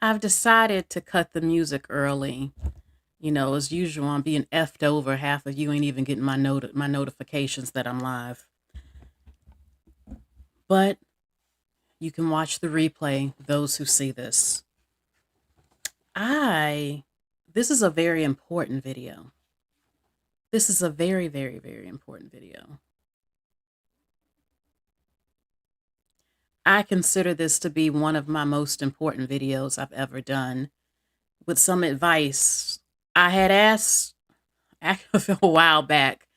I've decided to cut the music early. You know, as usual, I'm being effed over. Half of you ain't even getting my notifications that I'm live. But you can watch the replay, those who see this. I this is a very important video. This is a very, very, very important video. I consider this to be one of my most important videos I've ever done. With some advice, I had asked a while back,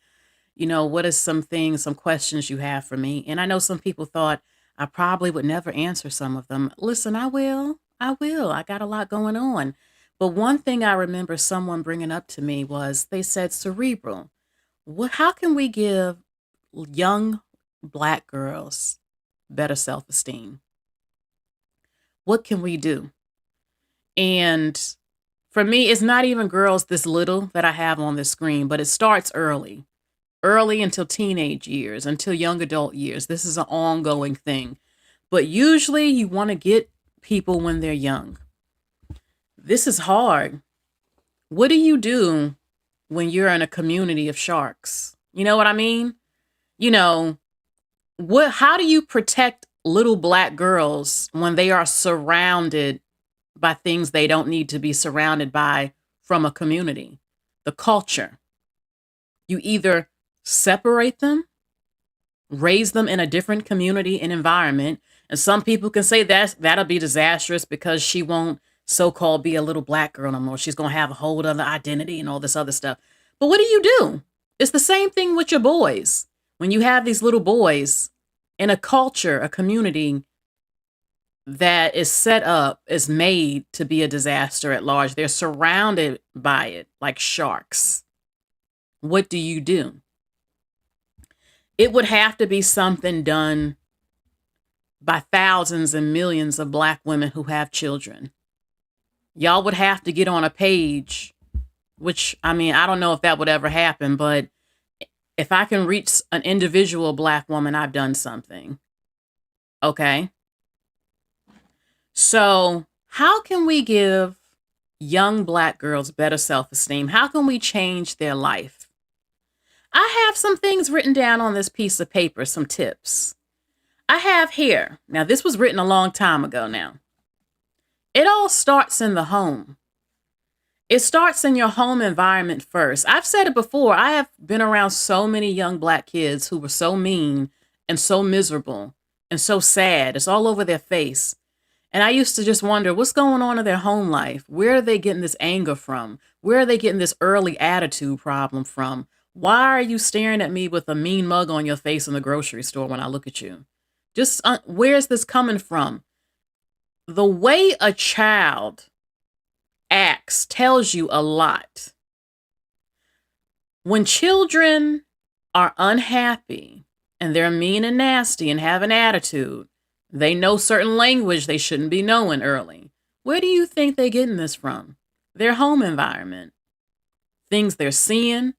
what is some things, some questions you have for me? And I know some people thought I probably would never answer some of them. Listen, I will. I will. I got a lot going on. But one thing I remember someone bringing up to me was they said, Cerebral, how can we give young Black girls better self esteem? What can we do? And for me, it's not even girls this little that I have on the screen, but it starts early until teenage years, until young adult years. This is an ongoing thing. But usually you want to get people when they're young. This is hard. What do you do when you're in a community of sharks? You know what I mean? You know, how do you protect little Black girls when they are surrounded by things they don't need to be surrounded by from a community? The culture. You either separate them, raise them in a different community and environment. And some people can say that'll be disastrous because she won't so-called be a little Black girl no more. She's going to have a whole other identity and all this other stuff. But what do you do? It's the same thing with your boys. When you have these little boys in a culture, a community that is set up, is made to be a disaster at large. They're surrounded by it like sharks. What do you do? It would have to be something done by thousands and millions of Black women who have children. Y'all would have to get on a page, which, I mean, I don't know if that would ever happen, but if I can reach an individual Black woman, I've done something. Okay? So, how can we give young Black girls better self-esteem? How can we change their life? I have some things written down on this piece of paper, some tips. I have here. Now, this was written a long time ago now. It all starts in the home. It starts in your home environment first. I've said it before. I have been around so many young Black kids who were so mean and so miserable and so sad. It's all over their face. And I used to just wonder, what's going on in their home life? Where are they getting this anger from? Where are they getting this early attitude problem from? Why are you staring at me with a mean mug on your face in the grocery store when I look at you? Just where's this coming from? The way a child acts tells you a lot. When children are unhappy and they're mean and nasty and have an attitude, they know certain language they shouldn't be knowing early. Where do you think they're getting this from? Their home environment. Things they're seeing,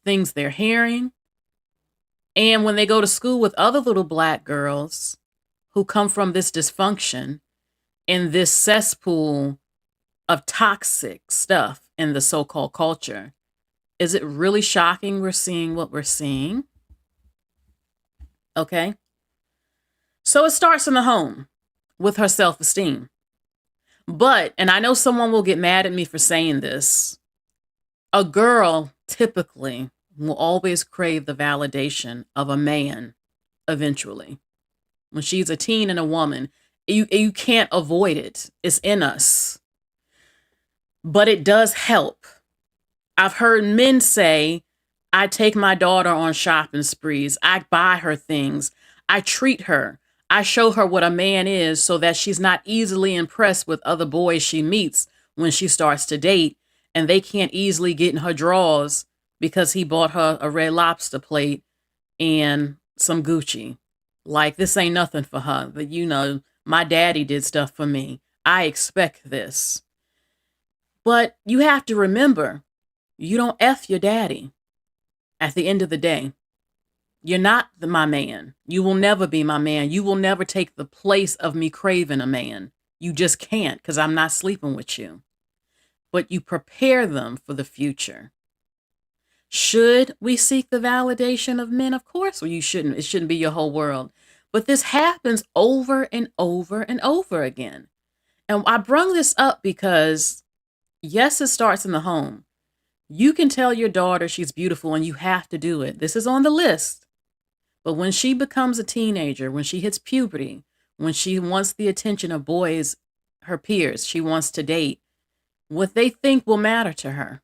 things they're hearing. And when they go to school with other little Black girls who come from this dysfunction in this cesspool of toxic stuff in the so-called culture, is it really shocking we're seeing what we're seeing? Okay. So it starts in the home with her self-esteem. But, and I know someone will get mad at me for saying this, a girl typically will always crave the validation of a man eventually. When she's a teen and a woman, you can't avoid it. It's in us. But it does help. I've heard men say, I take my daughter on shopping sprees. I buy her things. I treat her. I show her what a man is so that she's not easily impressed with other boys she meets when she starts to date, and they can't easily get in her drawers because he bought her a Red Lobster plate and some Gucci. Like, this ain't nothing for her. But my daddy did stuff for me. I expect this. But you have to remember, you don't F your daddy at the end of the day. You're not my man. You will never be my man. You will never take the place of me craving a man. You just can't because I'm not sleeping with you. But you prepare them for the future. Should we seek the validation of men? Of course, well, you shouldn't. It shouldn't be your whole world. But this happens over and over and over again. And I brung this up because, yes, it starts in the home. You can tell your daughter she's beautiful and you have to do it. This is on the list. But when she becomes a teenager, when she hits puberty, when she wants the attention of boys, her peers, she wants to date, what they think will matter to her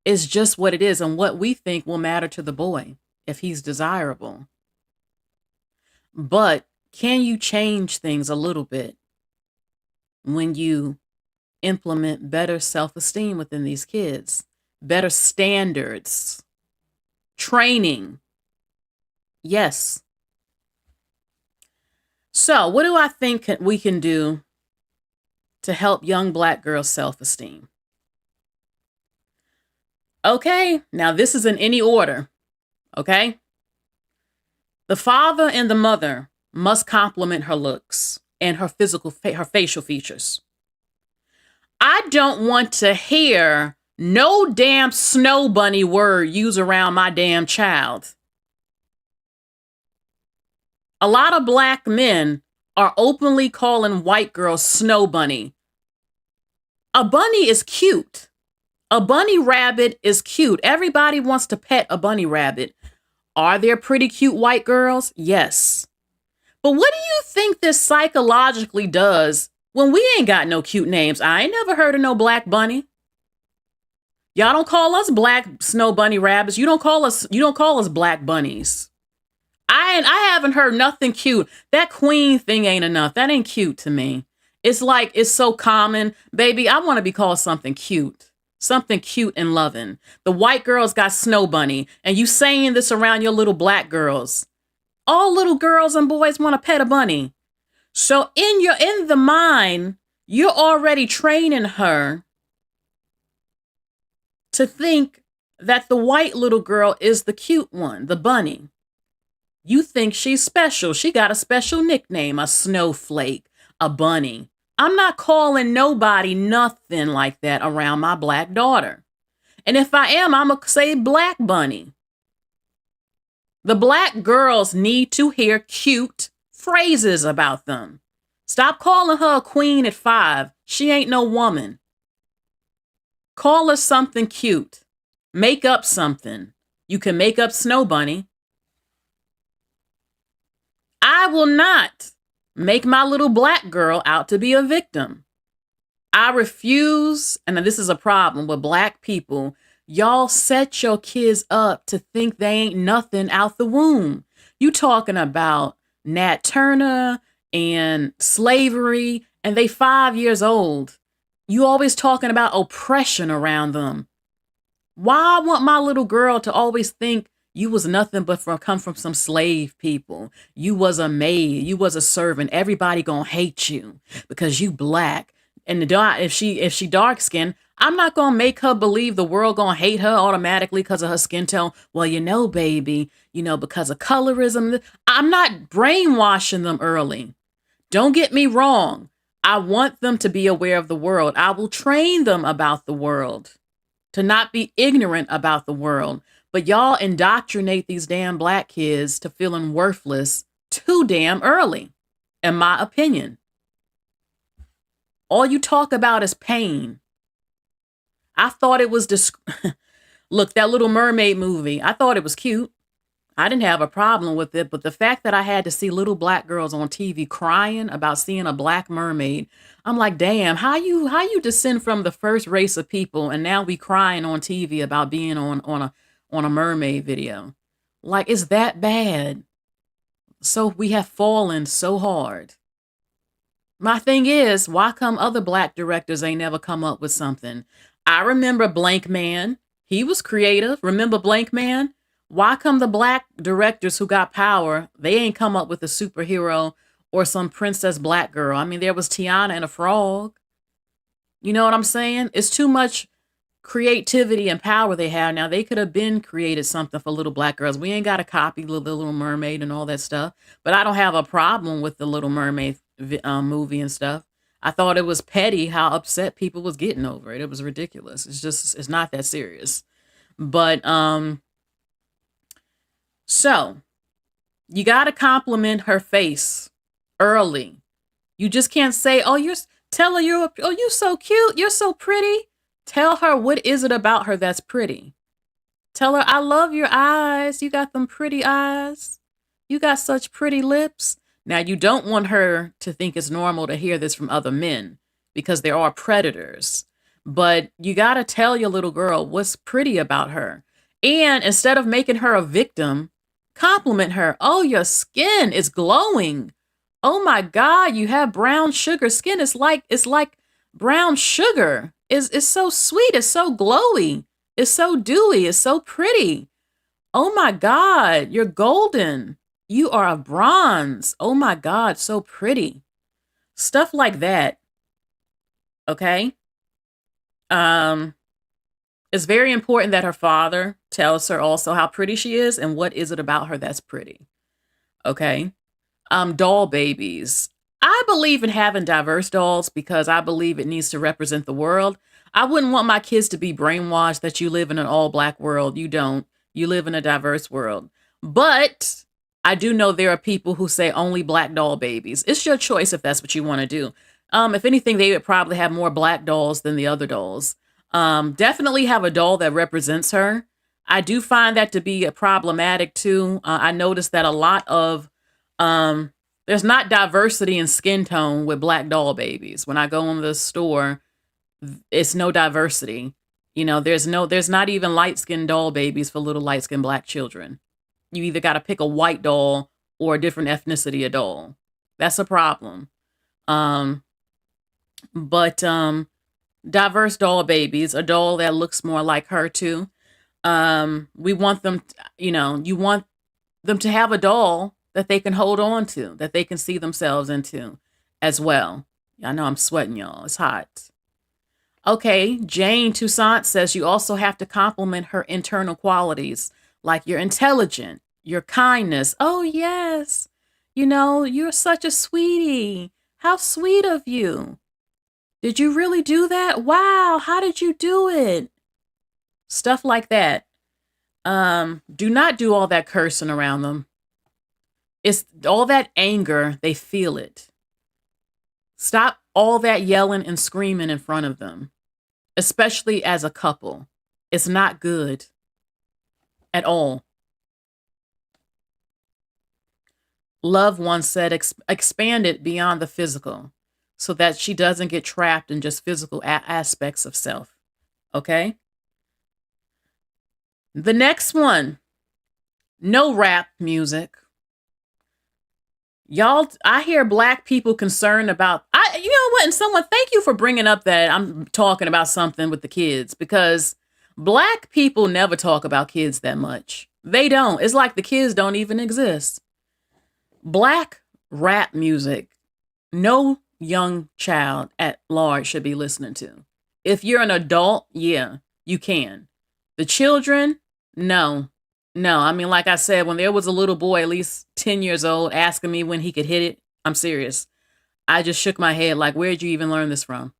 is just what it is, and what we think will matter to the boy if he's desirable. But can you change things a little bit when you implement better self-esteem within these kids, better standards, training? Yes. So what do I think we can do to help young Black girls' self-esteem? Okay, now this is in any order, okay? The father and the mother must complement her looks and her her facial features. I don't want to hear no damn snow bunny word used around my damn child. A lot of Black men are openly calling white girls snow bunny. A bunny is cute. A bunny rabbit is cute. Everybody wants to pet a bunny rabbit. Are there pretty cute white girls? Yes. But what do you think this psychologically does when we ain't got no cute names? I ain't never heard of no black bunny. Y'all don't call us black snow bunny rabbits. You don't call us black bunnies. I haven't heard nothing cute. That queen thing ain't enough. That ain't cute to me. It's like, it's so common. Baby, I want to be called something cute. Something cute and loving. The white girls got snow bunny, and you saying this around your little Black girls. All little girls and boys want to pet a bunny. So in the mind, you're already training her to think that the white little girl is the cute one, the bunny. You think she's special. She got a special nickname, a snowflake, a bunny. I'm not calling nobody nothing like that around my Black daughter. And if I am, I'm going to say Black bunny. The Black girls need to hear cute phrases about them. Stop calling her a queen at 5. She ain't no woman. Call her something cute. Make up something. You can make up Snow Bunny. I will not make my little Black girl out to be a victim. I refuse, and this is a problem with Black people. Y'all set your kids up to think they ain't nothing out the womb. You talking about Nat Turner and slavery, and they 5 years old. You always talking about oppression around them. Why I want my little girl to always think you was nothing but come from some slave people. You was a maid. You was a servant. Everybody gonna hate you because you Black. And if she dark skinned, I'm not gonna make her believe the world gonna hate her automatically because of her skin tone. Well, baby, because of colorism. I'm not brainwashing them early. Don't get me wrong. I want them to be aware of the world. I will train them about the world, to not be ignorant about the world. But y'all indoctrinate these damn Black kids to feeling worthless too damn early, in my opinion. All you talk about is pain. I thought it was look, that Little Mermaid movie, I thought it was cute. I didn't have a problem with it, but the fact that I had to see little Black girls on TV crying about seeing a Black mermaid, I'm like, damn, how you descend from the first race of people, and now we crying on TV about being on a mermaid video? Like, it's that bad. So we have fallen so hard. My thing is, why come other Black directors ain't never come up with something? I remember Blank Man. He was creative. Remember Blank Man? Why come the Black directors who got power, they ain't come up with a superhero or some princess Black girl? I mean, there was Tiana and a frog. You know what I'm saying? It's too much creativity and power they have now. They could have been created something for little Black girls. We ain't got to copy the Little Mermaid and all that stuff. But I don't have a problem with the Little Mermaid movie and stuff. I thought it was petty how upset people was getting over it. It was ridiculous. It's not that serious. But so you got to compliment her face early. You just can't say, "Oh, tell her you're so cute, you're so pretty." Tell her what is it about her that's pretty. Tell her, "I love your eyes. You got them pretty eyes. You got such pretty lips." Now, you don't want her to think it's normal to hear this from other men because there are predators. But you got to tell your little girl what's pretty about her. And instead of making her a victim, compliment her. "Oh, your skin is glowing. Oh my God, you have brown sugar skin. It's like brown sugar. It's so sweet. It's so glowy. It's so dewy. It's so pretty. Oh my God, you're golden. You are a bronze. Oh my God, so pretty." Stuff like that. Okay. Um, it's very important that her father tells her also how pretty she is and what is it about her that's pretty. Okay. Doll babies. I believe in having diverse dolls because I believe it needs to represent the world. I wouldn't want my kids to be brainwashed that you live in an all black world. You don't. You live in a diverse world. But I do know there are people who say only black doll babies. It's your choice if that's what you want to do. If anything, they would probably have more black dolls than the other dolls. Definitely have a doll that represents her. I do find that to be problematic too. I noticed that a lot of there's not diversity in skin tone with black doll babies. When I go in the store, it's no diversity. There's not even light skinned doll babies for little light skinned black children. You either got to pick a white doll or a different ethnicity of doll. That's a problem. But diverse doll babies, a doll that looks more like her too. We want them, you want them to have a doll that they can hold on to, that they can see themselves into as well. I know I'm sweating, y'all. It's hot. Okay, Jane Toussaint says you also have to compliment her internal qualities, like you're intelligent, your kindness. "Oh, yes. You're such a sweetie. How sweet of you. Did you really do that? Wow, how did you do it?" Stuff like that. Do not do all that cursing around them. It's all that anger, they feel it. Stop all that yelling and screaming in front of them, especially as a couple. It's not good at all. Love once said, expand it beyond the physical so that she doesn't get trapped in just physical aspects of self. Okay? The next one, no rap music. Y'all, I hear black people concerned about, you know what? And someone, thank you for bringing up that I'm talking about something with the kids, because black people never talk about kids that much. They don't. It's like the kids don't even exist. Black rap music, no young child at large should be listening to. If you're an adult, yeah, you can. The children, no. No, I mean, like I said, when there was a little boy, at least 10 years old, asking me when he could hit it, I'm serious. I just shook my head like, where'd you even learn this from?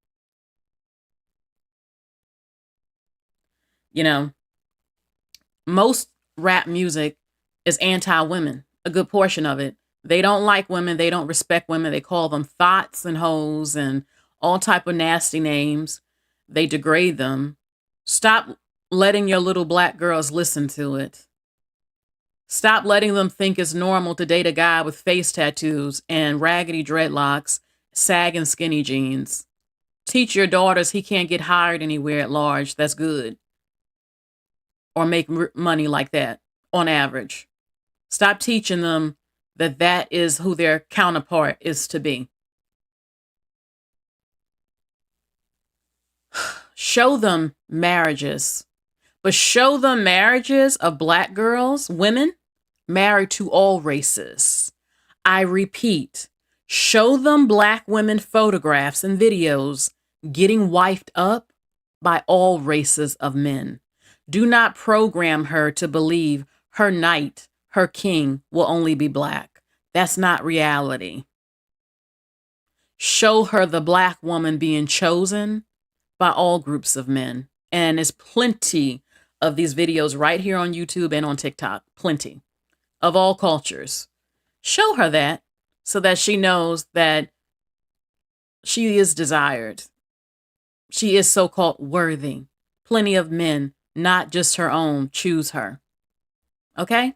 Most rap music is anti-women, a good portion of it. They don't like women. They don't respect women. They call them thoughts and hoes and all type of nasty names. They degrade them. Stop letting your little black girls listen to it. Stop letting them think it's normal to date a guy with face tattoos and raggedy dreadlocks, sagging skinny jeans. Teach your daughters he can't get hired anywhere at large. That's good. Or make money like that on average. Stop teaching them that is who their counterpart is to be. Show them marriages. But show them marriages of black girls, women, married to all races. I repeat, show them black women photographs and videos getting wifed up by all races of men. Do not program her to believe her knight, her king will only be black. That's not reality. show her the black woman being chosen by all groups of men. And there's plenty of these videos right here on YouTube and on TikTok, plenty of all cultures. Show her that so that she knows that she is desired. She is so-called worthy. Plenty of men, not just her own, choose her. Okay?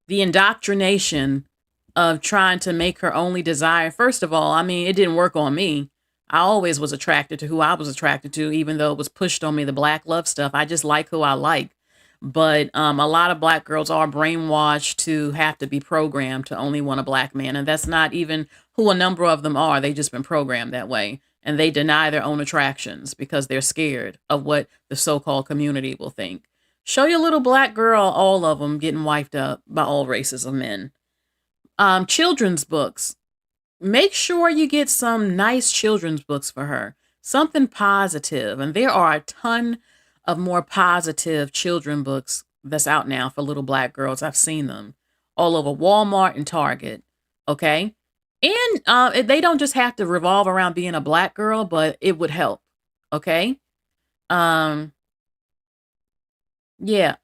The indoctrination of trying to make her only desire, first of all, I mean, it didn't work on me. I always was attracted to who I was attracted to, even though it was pushed on me, the black love stuff. I just like who I like. But a lot of black girls are brainwashed to have to be programmed to only want a black man. And that's not even who a number of them are. They've just been programmed that way. And they deny their own attractions because they're scared of what the so-called community will think. Show your little black girl, all of them getting wiped up by all races of men. Children's books. Make sure you get some nice children's books for her. Something positive. And there are a ton of more positive children books that's out now for little black girls. I've seen them all over Walmart and Target. Okay. And they don't just have to revolve around being a black girl, but it would help. Okay. Yeah.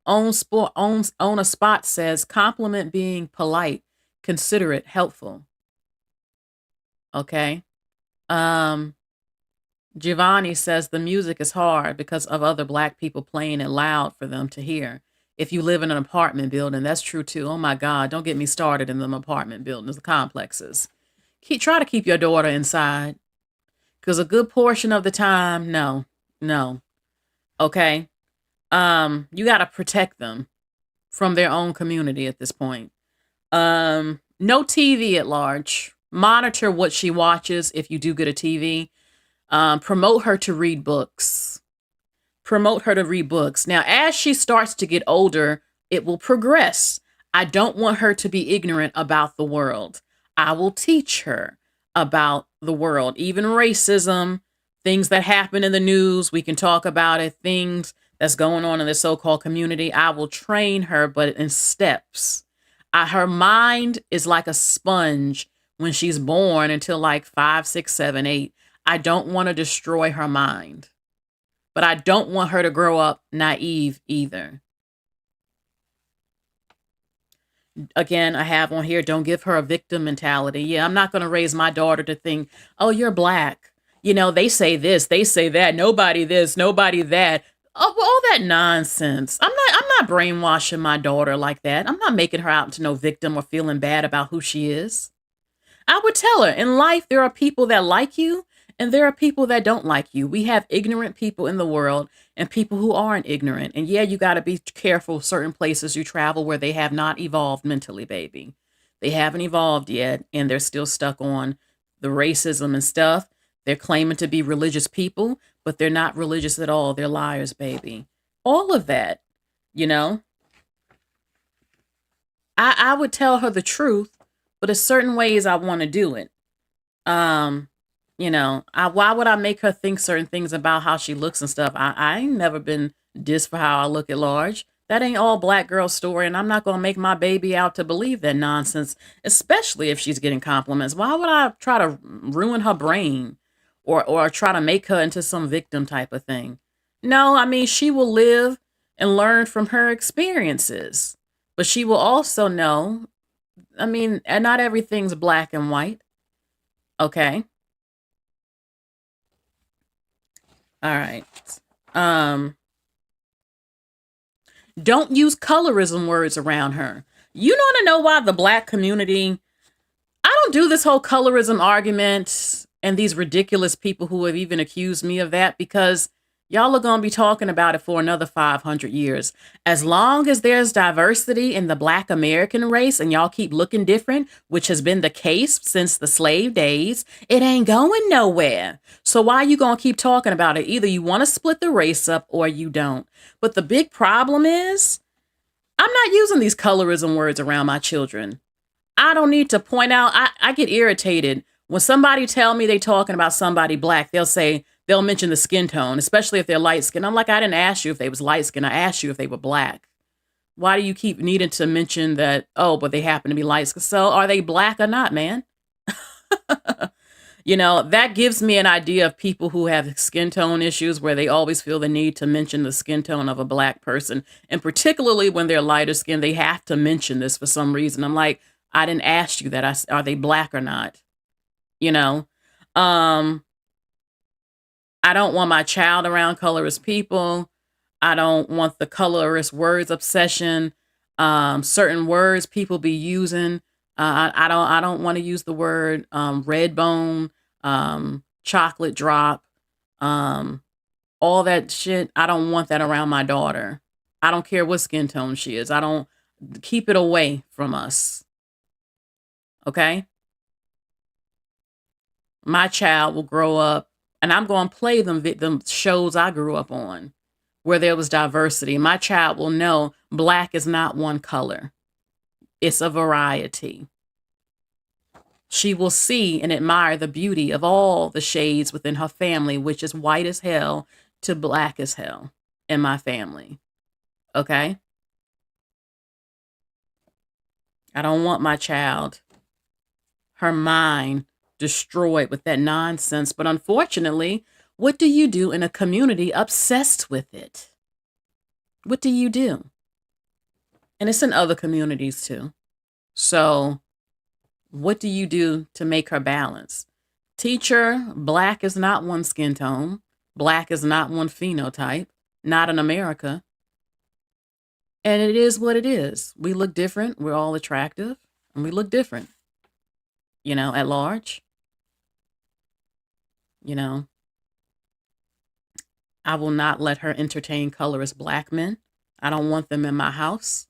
Own a spot says compliment being polite, considerate, helpful. Okay. Giovanni says the music is hard because of other black people playing it loud for them to hear. If you live in an apartment building, that's true too. Oh my God, don't get me started in them apartment buildings, the complexes. Try to keep your daughter inside because a good portion of the time, no. Okay. You got to protect them from their own community at this point. No TV at large. Monitor what she watches if you do get a TV. Promote her to read books. Now, as she starts to get older, it will progress. I don't want her to be ignorant about the world. I will teach her about the world, even racism, things that happen in the news. We can talk about it, things that's going on in the so-called community. I will train her, but in steps. Her mind is like a sponge when she's born until like 5, 6, 7, 8. I don't want to destroy her mind, but I don't want her to grow up naive either. Again, I have on here, don't give her a victim mentality. Yeah, I'm not going to raise my daughter to think, oh, you're black. You know, they say this, they say that, nobody this, nobody that. Oh, all that nonsense. I'm not brainwashing my daughter like that. I'm not making her out into no victim or feeling bad about who she is. I would tell her in life, there are people that like you and there are people that don't like you. We have ignorant people in the world and people who aren't ignorant. And yeah, you got to be careful certain places you travel where they have not evolved mentally, baby. They haven't evolved yet and they're still stuck on the racism and stuff. They're claiming to be religious people, but they're not religious at all. They're liars, baby. All of that, you know. I would tell her the truth, but there's certain ways I want to do it. Why would I make her think certain things about how she looks and stuff? I ain't never been dissed for how I look at large. That ain't all black girl story, and I'm not going to make my baby out to believe that nonsense, especially if she's getting compliments. Why would I try to ruin her brain or try to make her into some victim type of thing? No, I mean, she will live and learn from her experiences, but she will also know, I mean, and not everything's black and white. Okay. All right. Don't use colorism words around her. You want to know why the black community, I don't do this whole colorism argument and these ridiculous people who have even accused me of that, because y'all are going to be talking about it for another 500 years. As long as there's diversity in the black American race and y'all keep looking different, which has been the case since the slave days, it ain't going nowhere. So why are you going to keep talking about it? Either you want to split the race up or you don't. But the big problem is I'm not using these colorism words around my children. I don't need to point out. I get irritated when somebody tell me they talking about somebody black. They'll mention the skin tone, especially if they're light skinned. I'm like, I didn't ask you if they was light skinned. I asked you if they were black. Why do you keep needing to mention that? Oh, but they happen to be light skinned. So are they black or not, man? That gives me an idea of people who have skin tone issues where they always feel the need to mention the skin tone of a black person. And particularly when they're lighter skinned, they have to mention this for some reason. I'm like, I didn't ask you that. Are they black or not? You know? Um, I don't want my child around colorist people. I don't want the colorist words obsession. Certain words people be using. I don't want to use the word red bone, chocolate drop, um, all that shit. I don't want that around my daughter. I don't care what skin tone she is. I don't keep it away from us. Okay? My child will grow up and I'm going to play them shows I grew up on where there was diversity. My child will know black is not one color. It's a variety. She will see and admire the beauty of all the shades within her family, which is white as hell to black as hell in my family. Okay? I don't want my child, her mind destroyed with that nonsense. But unfortunately, what do you do in a community obsessed with it? What do you do? And it's in other communities too. So, what do you do to make her balance? Teacher, black is not one skin tone. Black is not one phenotype. Not in America. And it is what it is. We look different. We're all attractive. And we look different. At large. I will not let her entertain colorist black men. I don't want them in my house.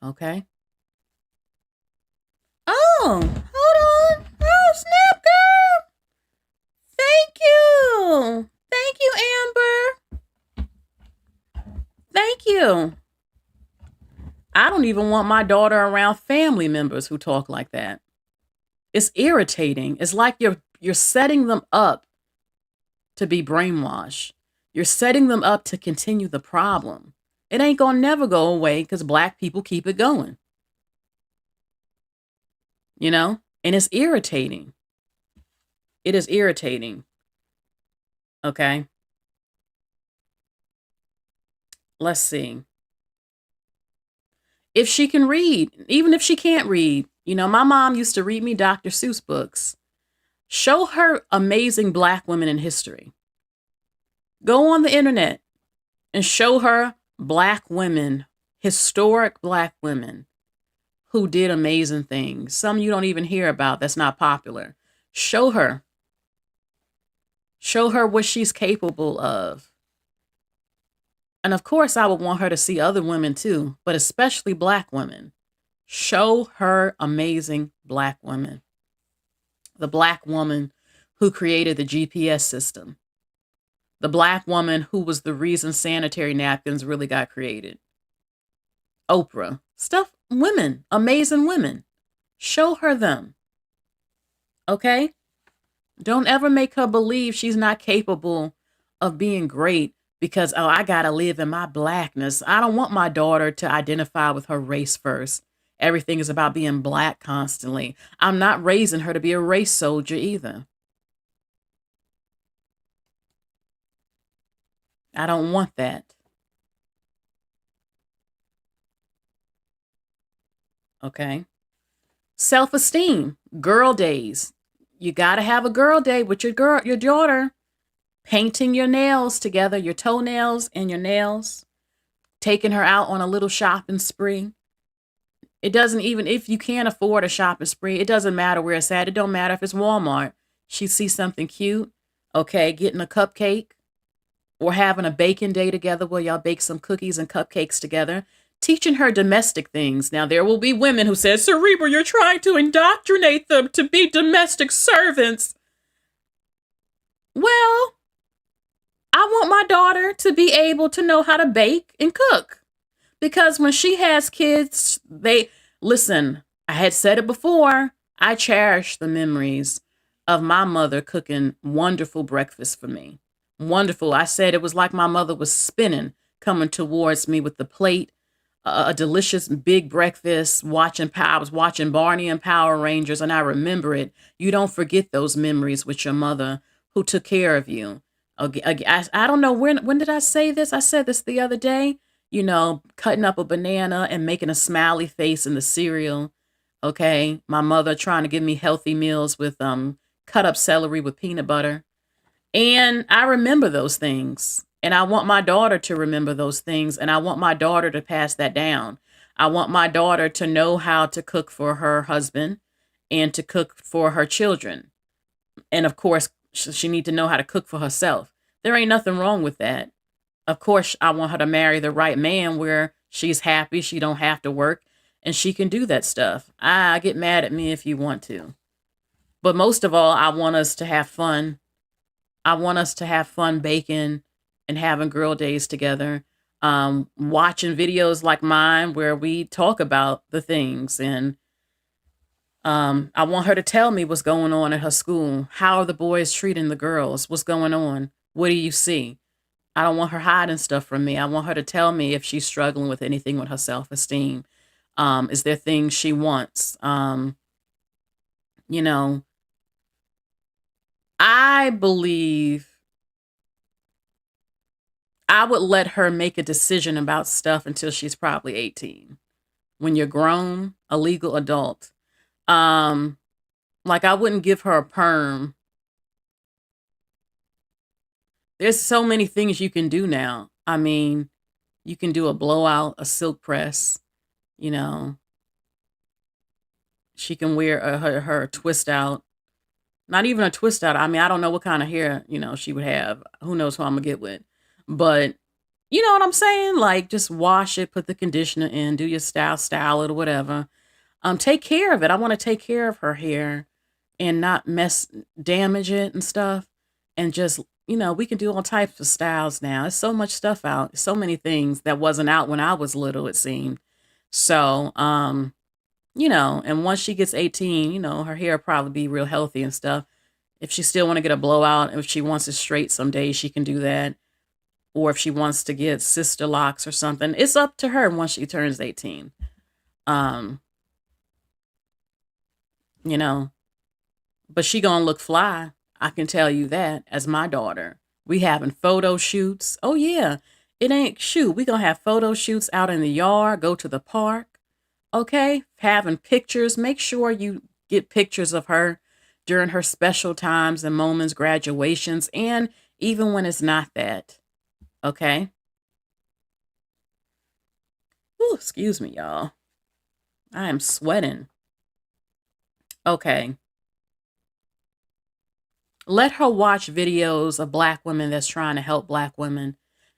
Okay. Oh, hold on. Oh, snap, girl. Thank you. Thank you, Amber. Thank you. I don't even want my daughter around family members who talk like that. It's irritating. It's like you're setting them up to be brainwashed. You're setting them up to continue the problem. It ain't gonna never go away because black people keep it going. And it's irritating. It is irritating. Okay. Let's see. If she can read, even if she can't read, my mom used to read me Dr. Seuss books. Show her amazing black women in history. Go on the internet and show her black women, historic black women who did amazing things. Some you don't even hear about that's not popular. Show her. Show her what she's capable of. And of course, I would want her to see other women too, but especially black women. Show her amazing black women. The black woman who created the GPS system. The black woman who was the reason sanitary napkins really got created. Oprah. Women. Amazing women. Show her them. Okay? Don't ever make her believe she's not capable of being great because, I got to live in my blackness. I don't want my daughter to identify with her race first. Everything is about being black constantly. I'm not raising her to be a race soldier either. I don't want that. Okay. Self-esteem. Girl days. You got to have a girl day with your daughter. Painting your nails together, your toenails and your nails. Taking her out on a little shopping spree. It doesn't even, if you can't afford a shopping spree, it doesn't matter where it's at. It don't matter if it's Walmart. She sees something cute. Okay, getting a cupcake. Or having a baking day together where y'all bake some cookies and cupcakes together. Teaching her domestic things. Now, there will be women who say, Cerebral, you're trying to indoctrinate them to be domestic servants. Well, I want my daughter to be able to know how to bake and cook. Because when she has kids, listen, I had said it before, I cherish the memories of my mother cooking wonderful breakfast for me. Wonderful. I said it was like my mother was spinning, coming towards me with the plate a delicious big breakfast, I was watching Barney and Power Rangers, and I remember it. You don't forget those memories with your mother who took care of you. Okay, I don't know when did I say this? I said this the other day. Cutting up a banana and making a smiley face in the cereal. Okay, my mother trying to give me healthy meals with cut up celery with peanut butter. And I remember those things. And I want my daughter to remember those things. And I want my daughter to pass that down. I want my daughter to know how to cook for her husband and to cook for her children. And of course, she need to know how to cook for herself. There ain't nothing wrong with that. Of course, I want her to marry the right man where she's happy, she don't have to work, and she can do that stuff. Get mad at me if you want to. But most of all, I want us to have fun. I want us to have fun baking and having girl days together. Watching videos like mine where we talk about the things. And I want her to tell me what's going on at her school. How are the boys treating the girls? What's going on? What do you see? I don't want her hiding stuff from me. I want her to tell me if she's struggling with anything with her self-esteem. Is there things she wants? You know, I believe I would let her make a decision about stuff until she's probably 18. When you're grown, a legal adult. Like I wouldn't give her a perm. There's so many things you can do now. I mean, you can do a blowout, a silk press, you know. She can wear her twist out. Not even a twist out. I mean, I don't know what kind of hair, she would have. Who knows who I'm gonna get with. But you know what I'm saying? Like just wash it, put the conditioner in, do your style it or whatever. Take care of it. I want to take care of her hair and not damage it and stuff. And just, we can do all types of styles now. There's so much stuff out. So many things that wasn't out when I was little, it seemed. So, and once she gets 18, her hair will probably be real healthy and stuff. If she still want to get a blowout, if she wants it straight someday, she can do that. Or if she wants to get sister locks or something, it's up to her once she turns 18. But she gonna look fly. I can tell you that as my daughter. We having photo shoots. Oh yeah. It ain't shoot. We gonna have photo shoots out in the yard, go to the park. Okay? Having pictures. Make sure you get pictures of her during her special times and moments, graduations, and even when it's not that. Okay? Ooh, excuse me, y'all. I am sweating. Okay. Let her watch videos of Black women that's trying to help Black women.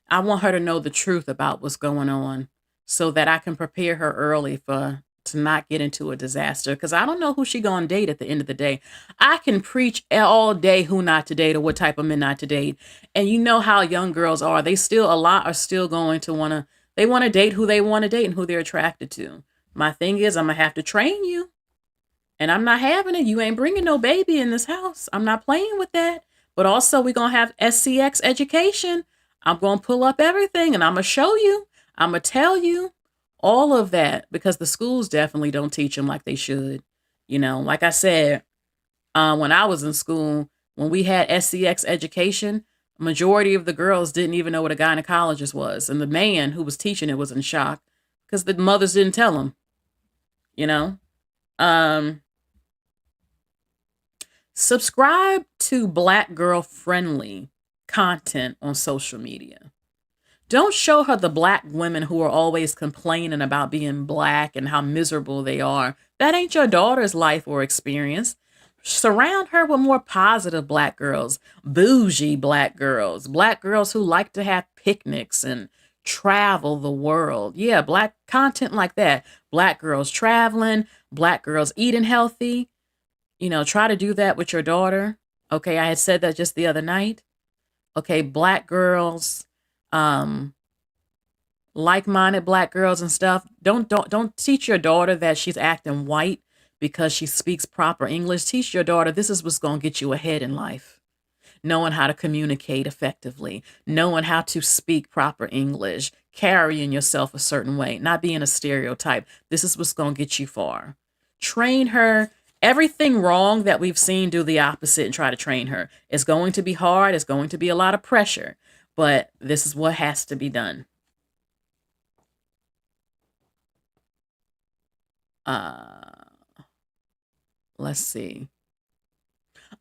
I want her to know the truth about what's going on so that I can prepare her early to not get into a disaster. Because I don't know who she gonna date at the end of the day. I can preach all day who not to date or what type of men not to date. And you know how young girls are. A lot are still going to they want to date who they want to date and who they're attracted to. My thing is, I'm going to have to train you. And I'm not having it. You ain't bringing no baby in this house. I'm not playing with that. But also, we're going to have SCX education. I'm going to pull up everything and I'm going to show you. I'm going to tell you all of that because the schools definitely don't teach them like they should. Like I said, when I was in school, when we had SCX education, majority of the girls didn't even know what a gynecologist was. And the man who was teaching it was in shock because the mothers didn't tell them, Subscribe to Black girl friendly content on social media. Don't show her the Black women who are always complaining about being Black and how miserable they are. That ain't your daughter's life or experience. Surround her with more positive Black girls, bougie Black girls who like to have picnics and travel the world. Yeah, Black content like that. Black girls traveling, Black girls eating healthy. Try to do that with your daughter. Okay, I had said that just the other night. Okay, Black girls, like-minded Black girls and stuff. Don't teach your daughter that she's acting white because she speaks proper English. Teach your daughter this is what's going to get you ahead in life. Knowing how to communicate effectively, knowing how to speak proper English, carrying yourself a certain way, not being a stereotype. This is what's going to get you far. Train her. Everything wrong that we've seen, do the opposite and try to train her. It's going to be hard. It's going to be a lot of pressure, but this is what has to be done. Let's see.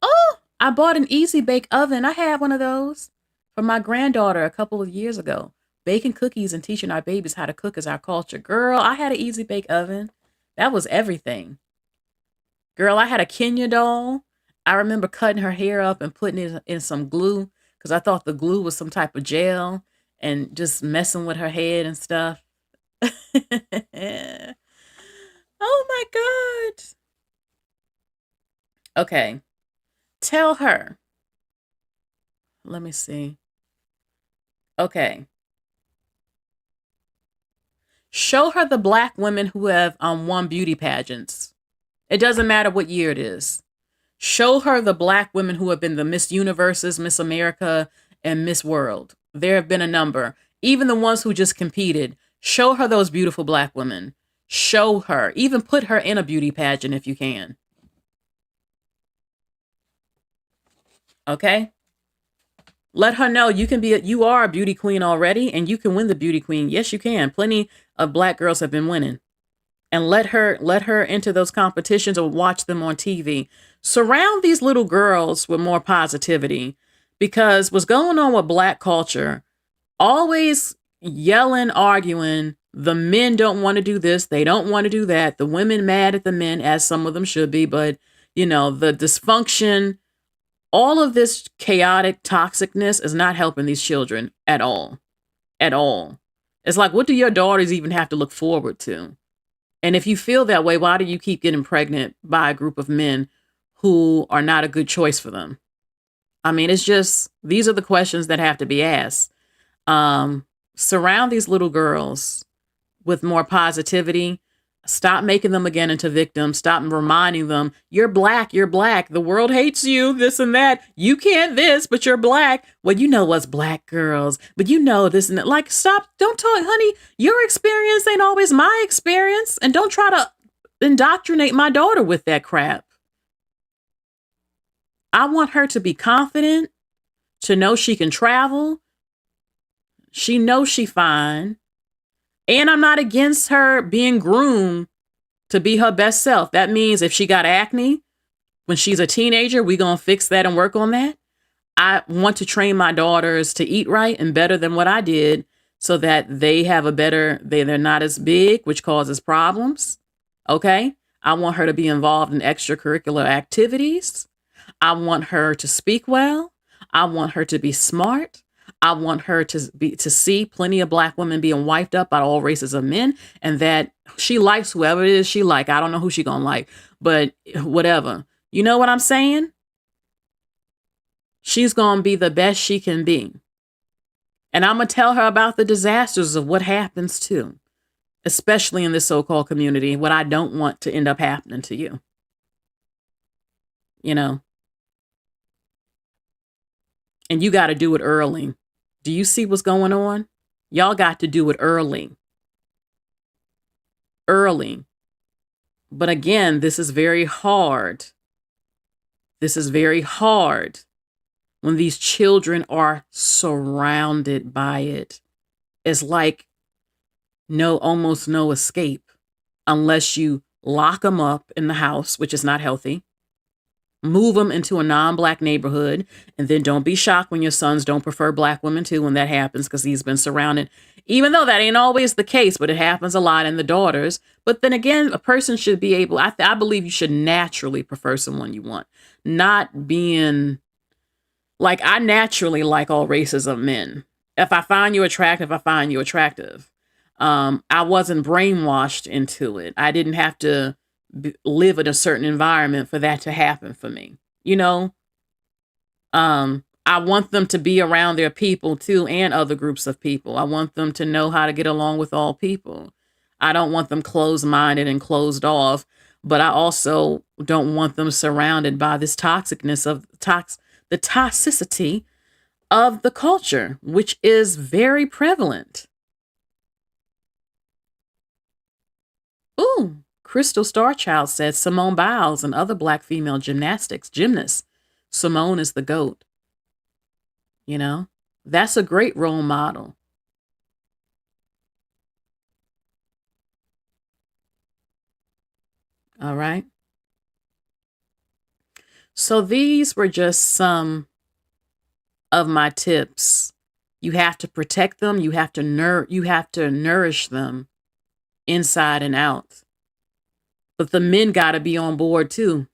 Oh, I bought an easy bake oven. I had one of those for my granddaughter a couple of years ago. Baking cookies and teaching our babies how to cook is our culture. Girl, I had an easy bake oven. That was everything. Girl, I had a Kenya doll. I remember cutting her hair up and putting it in some glue because I thought the glue was some type of gel and just messing with her head and stuff. Oh my God. Okay. Tell her. Let me see. Okay. Show her the Black women who have won beauty pageants. It doesn't matter what year it is. Show her the Black women who have been the Miss Universes, Miss America, and Miss World. There have been a number. Even the ones who just competed. Show her those beautiful Black women. Show her. Even put her in a beauty pageant if you can. Okay? Let her know you are a beauty queen already and you can win the beauty queen. Yes, you can. Plenty of Black girls have been winning. And let her enter those competitions or watch them on TV. Surround these little girls with more positivity, because what's going on with Black culture, always yelling, arguing, the men don't want to do this, they don't want to do that, the women mad at the men, as some of them should be, but the dysfunction, all of this chaotic toxicness is not helping these children at all. At all. It's like, what do your daughters even have to look forward to? And if you feel that way, why do you keep getting pregnant by a group of men who are not a good choice for them? I mean, it's just, these are the questions that have to be asked. Surround these little girls with more positivity. Stop making them again into victims. Stop reminding them, you're Black, you're Black. The world hates you, this and that. You can't this, but you're Black. Well, you know what's Black girls, but you know this and that. Like, stop, don't talk, honey. Your experience ain't always my experience. And don't try to indoctrinate my daughter with that crap. I want her to be confident, to know she can travel. She knows she fine. And I'm not against her being groomed to be her best self. That means if she got acne when she's a teenager, we going to fix that and work on that. I want to train my daughters to eat right and better than what I did so that they have a better, they're not as big, which causes problems. Okay. I want her to be involved in extracurricular activities. I want her to speak well. I want her to be smart. I want her to see plenty of Black women being wiped up by all races of men, and that she likes whoever it is she like. I don't know who she gonna like, but whatever. You know what I'm saying? She's gonna be the best she can be. And I'm gonna tell her about the disasters of what happens too, especially in this so-called community, what I don't want to end up happening to you. And you got to do it early. Do you see what's going on? Y'all got to do it early. Early. But again, this is very hard. This is very hard when these children are surrounded by it. It's like almost no escape unless you lock them up in the house, which is not healthy. Move them into a non-Black neighborhood, and then don't be shocked when your sons don't prefer Black women too when that happens, because he's been surrounded. Even though that ain't always the case, but it happens a lot in the daughters. But then again, a person should be able, I believe you should naturally prefer someone you want. Not being, like, I naturally like all races of men. If I find you attractive, I find you attractive. I wasn't brainwashed into it. I didn't have to live in a certain environment for that to happen for me. I want them to be around their people too, and other groups of people. I want them to know how to get along with all people. I don't want them closed-minded and closed off, but I also don't want them surrounded by this toxicness of the toxicity of the culture, which is very prevalent. Ooh, Crystal Starchild said Simone Biles and other black female gymnasts. Simone is the GOAT. You know, that's a great role model. All right. So these were just some of my tips. You have to protect them. You have to nourish them inside and out. But the men got to be on board too.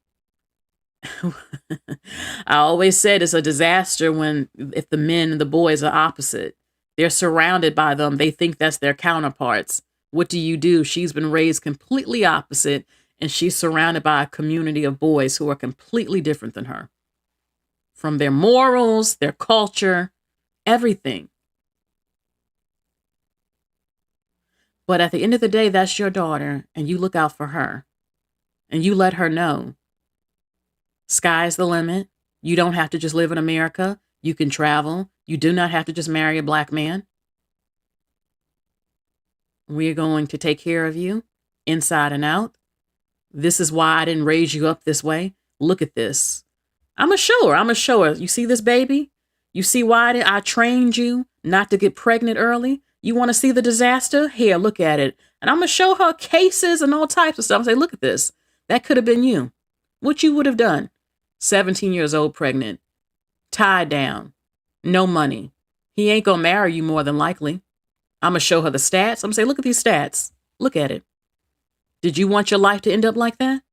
I always said it's a disaster if the men and the boys are opposite. They're surrounded by them. They think that's their counterparts. What do? She's been raised completely opposite, and she's surrounded by a community of boys who are completely different than her. From their morals, their culture, everything. But at the end of the day, that's your daughter, and you look out for her. And you let her know sky's the limit. You don't have to just live in America. You can travel. You do not have to just marry a black man. We're going to take care of you inside and out. This is why I didn't raise you up this way. Look at this. I'm going to show her. You see this baby? You see why I trained you not to get pregnant early? You want to see the disaster? Here, look at it. And I'm going to show her cases and all types of stuff and say, look at this. That could have been you. What you would have done. 17 years old, pregnant, tied down, no money. He ain't going to marry you more than likely. I'm going to show her the stats. I'm going to say, look at these stats. Look at it. Did you want your life to end up like that?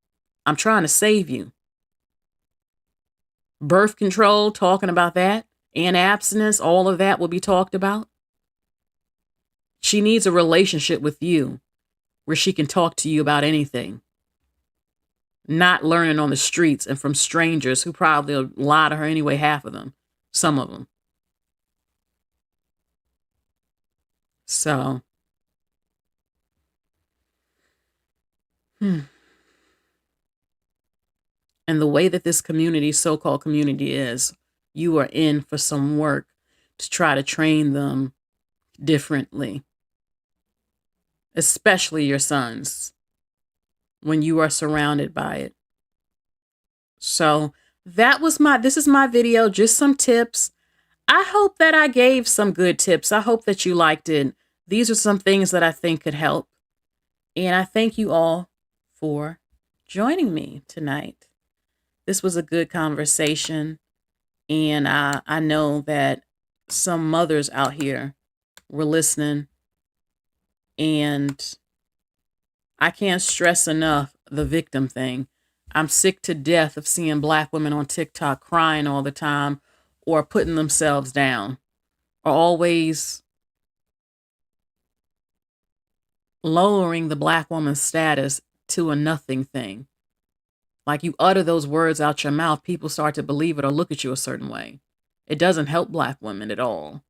I'm trying to save you. Birth control, talking about that, and abstinence, all of that will be talked about. She needs a relationship with you where she can talk to you about anything. Not learning on the streets and from strangers who probably lie to her anyway, half of them, some of them. So, and the way that this community, so-called community is, you are in for some work to try to train them differently, especially your sons, when you are surrounded by it. So this is my video, just some tips. I hope that I gave some good tips. I hope that you liked it. These are some things that I think could help. And I thank you all for joining me tonight. This was a good conversation. And I know that some mothers out here were listening. And I can't stress enough the victim thing. I'm sick to death of seeing black women on TikTok crying all the time or putting themselves down or always lowering the black woman's status to a nothing thing. Like you utter those words out your mouth, people start to believe it or look at you a certain way. It doesn't help black women at all.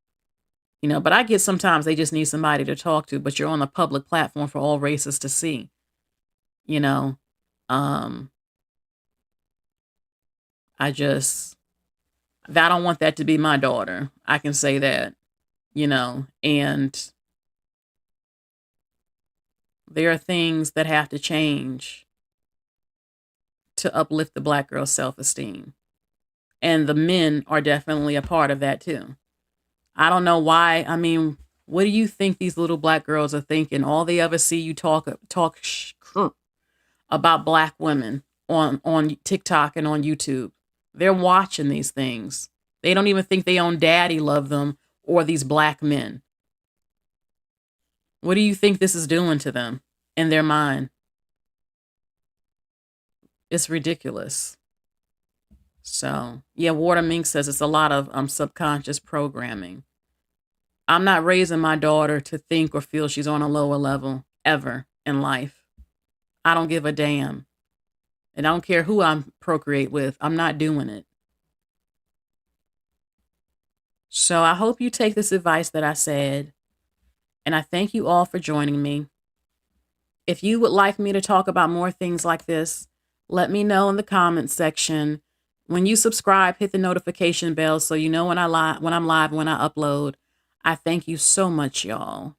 But I get sometimes they just need somebody to talk to, but you're on a public platform for all races to see. I don't want that to be my daughter. I can say that, and there are things that have to change to uplift the black girl's self-esteem. And the men are definitely a part of that too. I don't know why. I mean, what do you think these little black girls are thinking? All they ever see you talk about black women on TikTok and on YouTube. They're watching these things. They don't even think their own daddy love them or these black men. What do you think this is doing to them in their mind? It's ridiculous. So, yeah, Water Mink says it's a lot of subconscious programming. I'm not raising my daughter to think or feel she's on a lower level ever in life. I don't give a damn. And I don't care who I procreate with. I'm not doing it. So I hope you take this advice that I said. And I thank you all for joining me. If you would like me to talk about more things like this, let me know in the comments section. When you subscribe, hit the notification bell so you know when I'm live, when I upload. I thank you so much, y'all.